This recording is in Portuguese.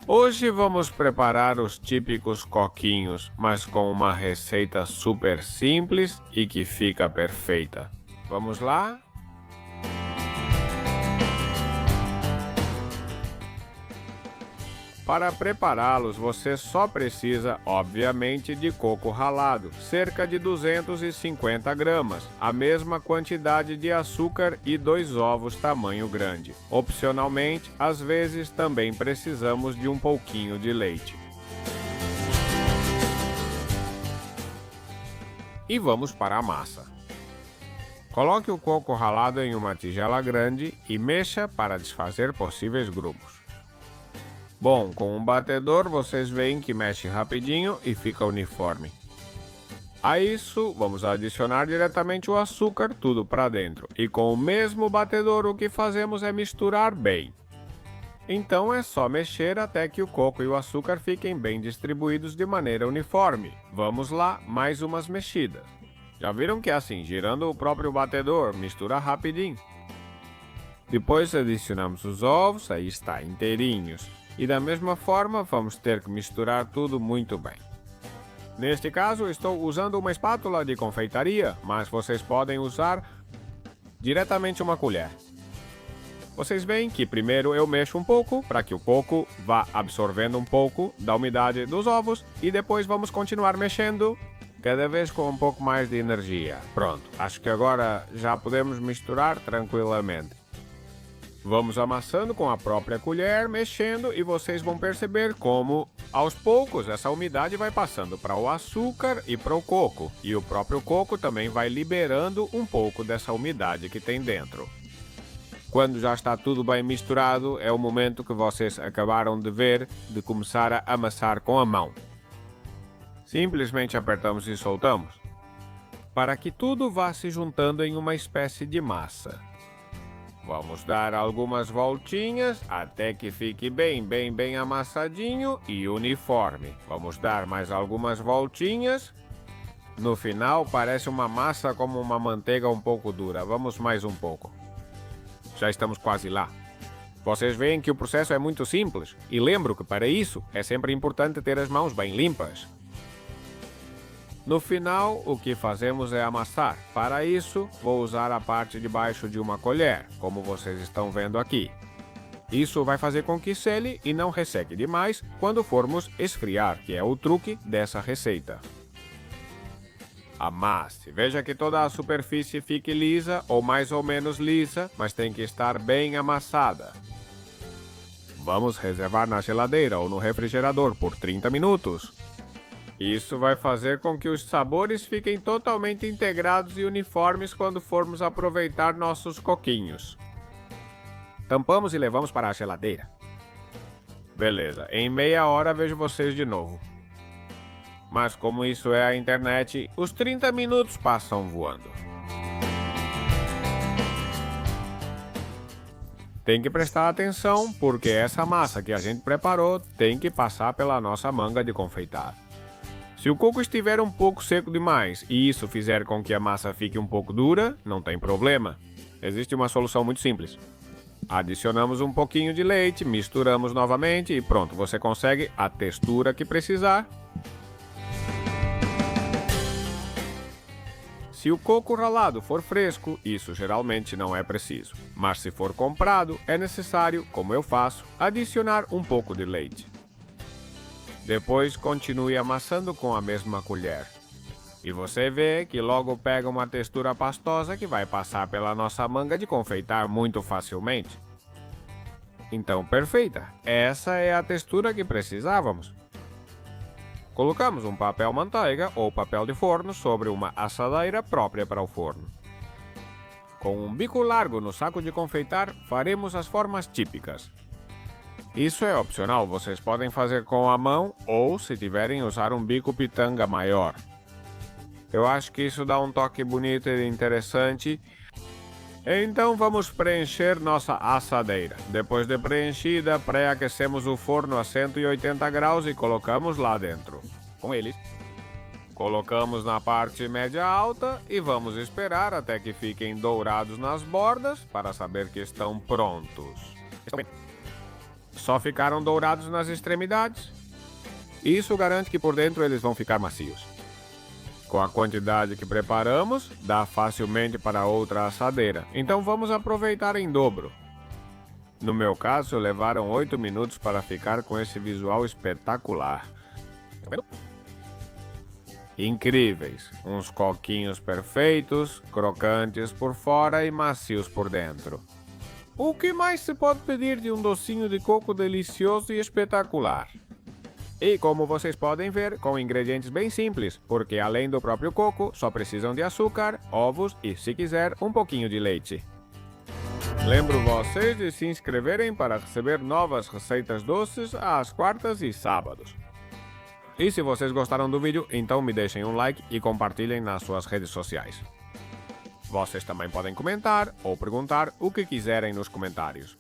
Hoje vamos preparar os típicos coquinhos, mas com uma receita super simples e que fica perfeita. Vamos lá? Para prepará-los, você só precisa, obviamente, de coco ralado, cerca de 250 gramas, a mesma quantidade de açúcar e 2 ovos tamanho grande. Opcionalmente, às vezes também precisamos de um pouquinho de leite. E vamos para a massa. Coloque o coco ralado em uma tigela grande e mexa para desfazer possíveis grumos. Bom, com um batedor vocês veem que mexe rapidinho e fica uniforme. A isso, vamos adicionar diretamente o açúcar tudo para dentro. E com o mesmo batedor o que fazemos é misturar bem. Então é só mexer até que o coco e o açúcar fiquem bem distribuídos de maneira uniforme. Vamos lá, mais umas mexidas. Já viram que é assim, girando o próprio batedor, mistura rapidinho. Depois adicionamos os ovos, aí está, inteirinhos. E da mesma forma, vamos ter que misturar tudo muito bem. Neste caso, estou usando uma espátula de confeitaria, mas vocês podem usar diretamente uma colher. Vocês veem que primeiro eu mexo um pouco para que o coco vá absorvendo um pouco da umidade dos ovos e depois vamos continuar mexendo, cada vez com um pouco mais de energia. Pronto, acho que agora já podemos misturar tranquilamente. Vamos amassando com a própria colher, mexendo, e vocês vão perceber como, aos poucos, essa umidade vai passando para o açúcar e para o coco. E o próprio coco também vai liberando um pouco dessa umidade que tem dentro. Quando já está tudo bem misturado, é o momento que vocês acabaram de ver de começar a amassar com a mão. Simplesmente apertamos e soltamos, para que tudo vá se juntando em uma espécie de massa. Vamos dar algumas voltinhas até que fique bem amassadinho e uniforme. Vamos dar mais algumas voltinhas. No final parece uma massa como uma manteiga um pouco dura. Vamos mais um pouco. Já estamos quase lá. Vocês veem que o processo é muito simples. E lembro que para isso é sempre importante ter as mãos bem limpas. No final, o que fazemos é amassar. Para isso, vou usar a parte de baixo de uma colher, como vocês estão vendo aqui. Isso vai fazer com que sele e não resseque demais quando formos esfriar, que é o truque dessa receita. Amasse. Veja que toda a superfície fique lisa ou mais ou menos lisa, mas tem que estar bem amassada. Vamos reservar na geladeira ou no refrigerador por 30 minutos. Isso vai fazer com que os sabores fiquem totalmente integrados e uniformes quando formos aproveitar nossos coquinhos. Tampamos e levamos para a geladeira. Beleza, em meia hora vejo vocês de novo. Mas como isso é a internet, os 30 minutos passam voando. Tem que prestar atenção porque essa massa que a gente preparou tem que passar pela nossa manga de confeitar. Se o coco estiver um pouco seco demais e isso fizer com que a massa fique um pouco dura, não tem problema. Existe uma solução muito simples. Adicionamos um pouquinho de leite, misturamos novamente e pronto, você consegue a textura que precisar. Se o coco ralado for fresco, isso geralmente não é preciso. Mas se for comprado, é necessário, como eu faço, adicionar um pouco de leite. Depois continue amassando com a mesma colher. E você vê que logo pega uma textura pastosa que vai passar pela nossa manga de confeitar muito facilmente. Então, perfeita! Essa é a textura que precisávamos. Colocamos um papel manteiga ou papel de forno sobre uma assadeira própria para o forno. Com um bico largo no saco de confeitar, faremos as formas típicas. Isso é opcional, vocês podem fazer com a mão ou, se tiverem, usar um bico pitanga maior. Eu acho que isso dá um toque bonito e interessante. Então vamos preencher nossa assadeira. Depois de preenchida, pré-aquecemos o forno a 180 graus e colocamos lá dentro. Com eles. Colocamos na parte média alta e vamos esperar até que fiquem dourados nas bordas para saber que estão prontos. só ficaram dourados nas extremidades. Isso garante que por dentro eles vão ficar macios. Com a quantidade que preparamos, dá facilmente para outra assadeira, então vamos aproveitar em dobro. No meu caso, levaram 8 minutos para ficar com esse visual espetacular. Incríveis, uns coquinhos perfeitos, crocantes por fora e macios por dentro. O que mais se pode pedir de um docinho de coco delicioso e espetacular? E como vocês podem ver, com ingredientes bem simples, porque além do próprio coco, só precisam de açúcar, ovos e, se quiser, um pouquinho de leite. Lembro vocês de se inscreverem para receber novas receitas doces às quartas e sábados. E se vocês gostaram do vídeo, então me deixem um like e compartilhem nas suas redes sociais. Vocês também podem comentar ou perguntar o que quiserem nos comentários.